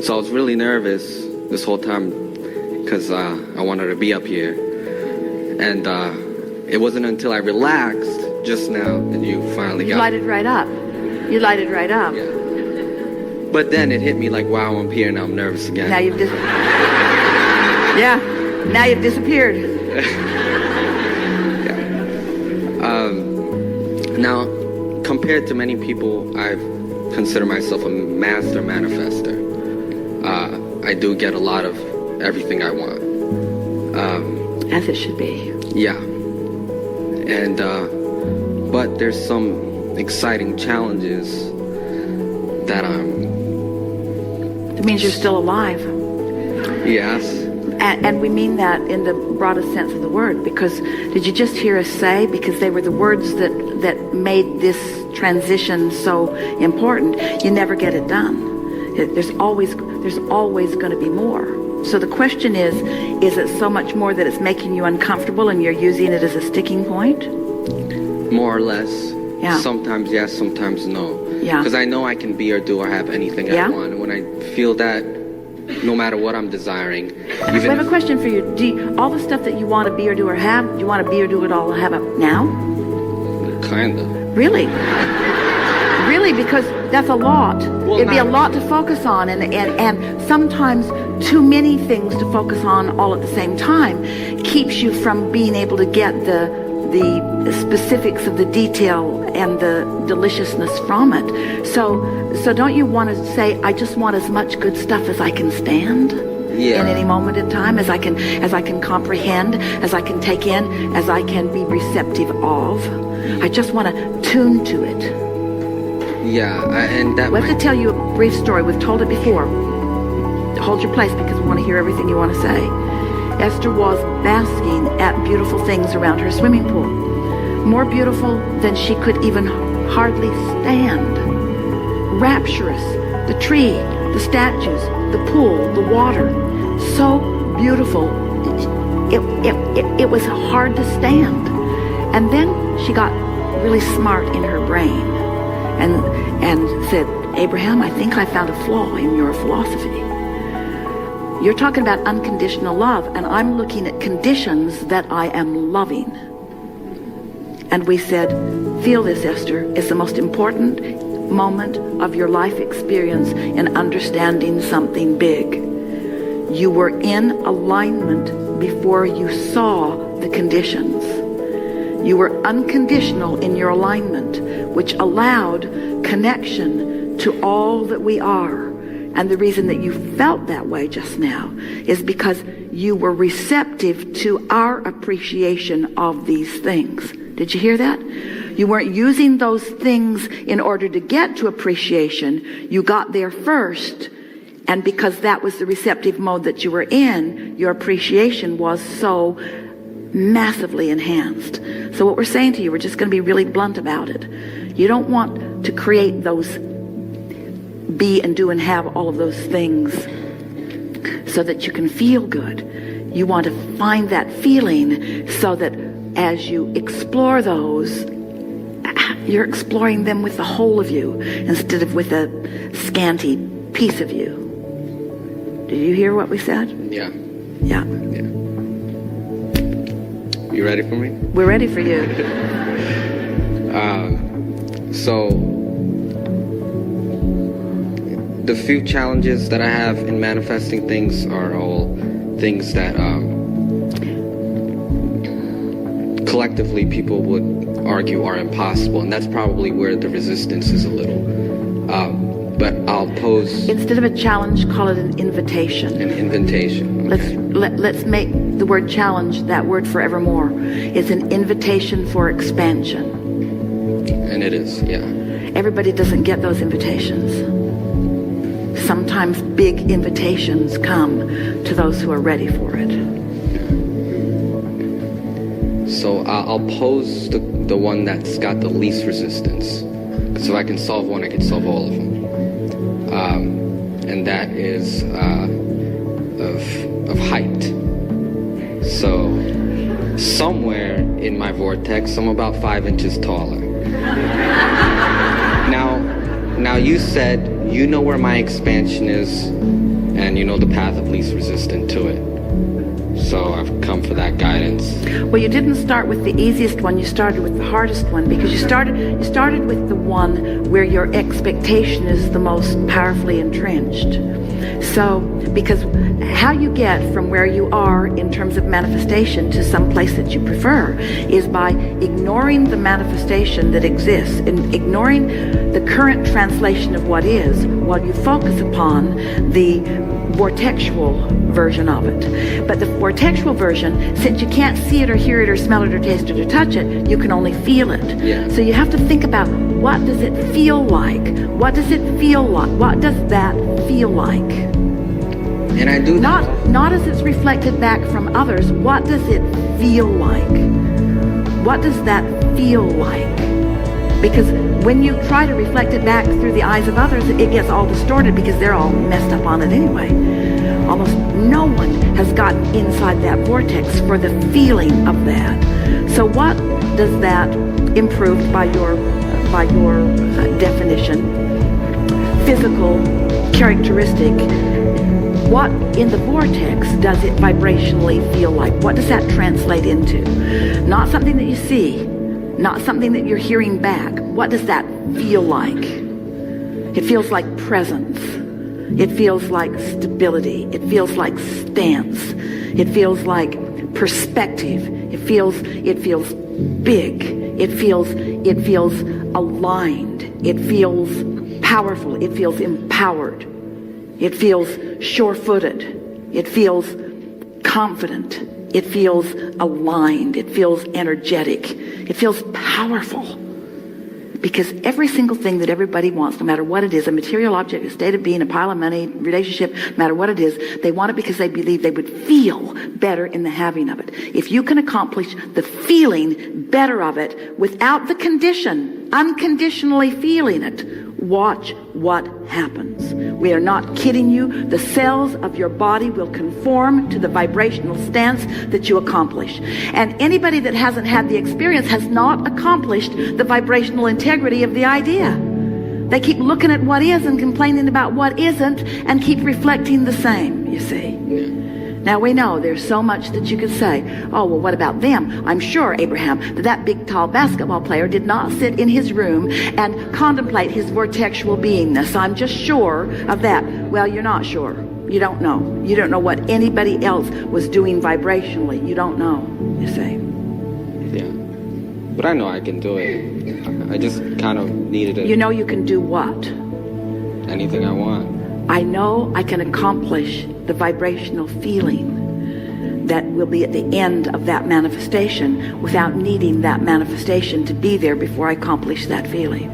So I was really nervous this whole time because I wanted to be up here. And it wasn't until I relaxed just now that you finally got You lighted right up. You lighted right up. Yeah. But then it hit me like, wow, I'm here and I'm nervous again. Now you've now you've disappeared. Now, compared to many people, I consider myself a master manifester. I do get a lot of everything I want. As it should be. Yeah. And, but there's some exciting challenges that It means you're still alive. Yes. And we mean that in the broadest sense of the word, because did you just hear us say, because they were the words that made this transition so important, you never get it done. There's always going to be more. So the question is it so much more that it's making you uncomfortable and you're using it as a sticking point? More or less. Yeah. Sometimes yes, sometimes no. Yeah. Because I know I can be or do or have anything I want. And when I feel that, no matter what I'm desiring, So I have a question for you. All the stuff that you want to be or do or have, do you want to be or do it all have it now? Kinda. Really? Really, because that's a lot. Well, It'd be a lot to focus on, and sometimes too many things to focus on all at the same time keeps you from being able to get the specifics of the detail and the deliciousness from it. So don't you want to say, I just want as much good stuff as I can stand? Yeah. In any moment in time, as I can comprehend, as I can take in, as I can be receptive of. I just want to tune to it. Yeah, and that. We have to tell you a brief story. We've told it before. Hold your place because we want to hear everything you want to say. Esther was basking at beautiful things around her swimming pool. More beautiful than she could even hardly stand. Rapturous. The tree, the statues, the pool, the water. So beautiful. It was hard to stand. And then she got really smart in her brain and said, Abraham, I think I found a flaw in your philosophy. You're talking about unconditional love, and I'm looking at conditions that I am loving. And we said, feel this, Esther. It's the most important moment of your life experience in understanding something big. You were in alignment before you saw the conditions. You were unconditional in your alignment, which allowed connection to all that we are. And the reason that you felt that way just now is because you were receptive to our appreciation of these things. Did you hear that? You weren't using those things in order to get to appreciation. You got there first. And because that was the receptive mode that you were in, your appreciation was so massively enhanced. So what we're saying to you, we're just going to be really blunt about it. You don't want to create those be and do and have all of those things so that you can feel good. You want to find that feeling so that as you explore those, you're exploring them with the whole of you instead of with a scanty piece of you. Did you hear what we said? Yeah. Yeah. Yeah. You ready for me? We're ready for you. So the few challenges that I have in manifesting things are all things that collectively people would argue are impossible, and that's probably where the resistance is a little. But I'll pose... Instead of a challenge, call it an invitation. An invitation. Okay. Let's make the word challenge that word forevermore. It's an invitation for expansion. And it is, yeah. Everybody doesn't get those invitations. Sometimes big invitations come to those who are ready for it. So I'll pose the one that's got the least resistance. So if I can solve one, I can solve all of them. And that is of height. So somewhere in my vortex, I'm about 5 inches taller. Now you said you know where my expansion is, and you know the path of least resistance to it. So I've come for that guidance. Well, you didn't start with the easiest one. You started with the hardest one, because you started with the one where your expectation is the most powerfully entrenched. So, because how you get from where you are in terms of manifestation to some place that you prefer is by ignoring the manifestation that exists and ignoring the current translation of what is, while you focus upon the vortexual version of it. But the vortexual version, since you can't see it or hear it or smell it or taste it or touch it, you can only feel it. Yeah. So you have to think about, what does it feel like? What does it feel like? What does that feel like? And I do that. Not as it's reflected back from others. What does it feel like? What does that feel like? Because when you try to reflect it back through the eyes of others, it gets all distorted because they're all messed up on it anyway. Almost no one has gotten inside that vortex for the feeling of that. So what does that, improved by your definition, physical characteristic, what in the vortex does it vibrationally feel like? What does that translate into? Not something that you see, not something that you're hearing back. What does that feel like? It feels like presence. It feels like stability. It feels like stance. It feels like perspective. It feels big. It feels aligned. It feels powerful. It feels empowered. It feels sure-footed. It feels confident. It feels aligned. It feels energetic. It feels powerful. Because every single thing that everybody wants, no matter what it is, a material object, a state of being, a pile of money, relationship, no matter what it is, they want it because they believe they would feel better in the having of it. If you can accomplish the feeling better of it without the condition, unconditionally feeling it, watch what happens. We are not kidding you. The cells of your body will conform to the vibrational stance that you accomplish. And anybody that hasn't had the experience has not accomplished the vibrational integrity of the idea. They keep looking at what is and complaining about what isn't and keep reflecting the same, you see. Now we know there's so much that you could say. Oh, well, what about them? I'm sure, Abraham, that big, tall basketball player did not sit in his room and contemplate his vortexual beingness. I'm just sure of that. Well, you're not sure. You don't know. You don't know what anybody else was doing vibrationally. You don't know, you see. Yeah. But I know I can do it. I just kind of needed it. You know you can do what? Anything I want. I know I can accomplish the vibrational feeling that will be at the end of that manifestation without needing that manifestation to be there before I accomplish that feeling.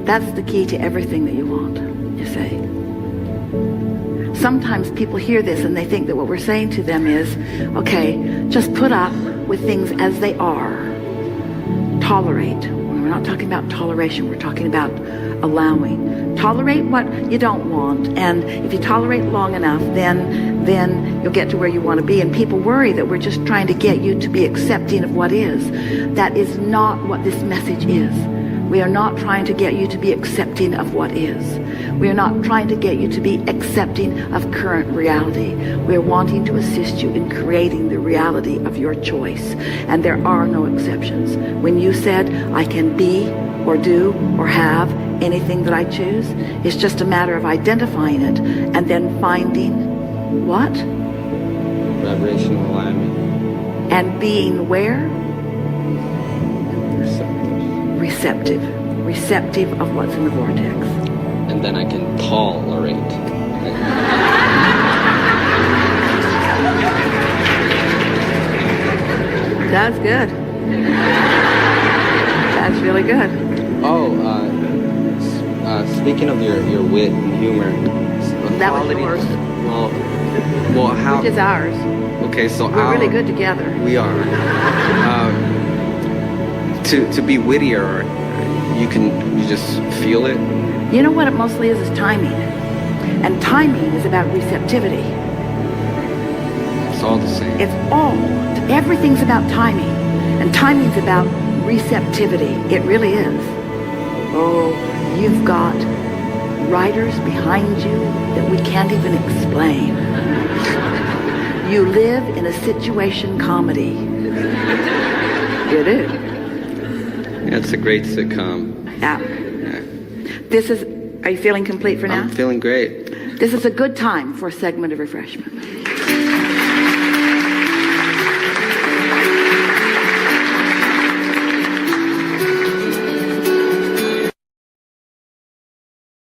That's the key to everything that you want, you see. Sometimes people hear this and they think that what we're saying to them is, okay, just put up with things as they are. Tolerate. We're not talking about toleration, we're talking about allowing. Tolerate what you don't want, and if you tolerate long enough, then you'll get to where you want to be. And people worry that we're just trying to get you to be accepting of what is. That is not what this message is. We are not trying to get you to be accepting of what is. We are not trying to get you to be accepting of current reality. We are wanting to assist you in creating the reality of your choice. And there are no exceptions. When you said, I can be or do or have anything that I choose, it's just a matter of identifying it and then finding what? Vibrational alignment. And being where? Receptive. Receptive of what's in the vortex. And then I can tolerate. That's good. That's really good. Oh, speaking of your wit and humor. That was yours. Well, how? Which is ours. Okay, so we're really good together. We are. To be wittier, you just feel it. You know what it mostly is timing. And timing is about receptivity. It's all the same. Everything's about timing. And timing's about receptivity. It really is. Oh, you've got writers behind you that we can't even explain. You live in a situation comedy. You do. Yeah, it's a great sitcom. Yeah. Are you feeling complete for now? I'm feeling great. This is a good time for a segment of refreshment.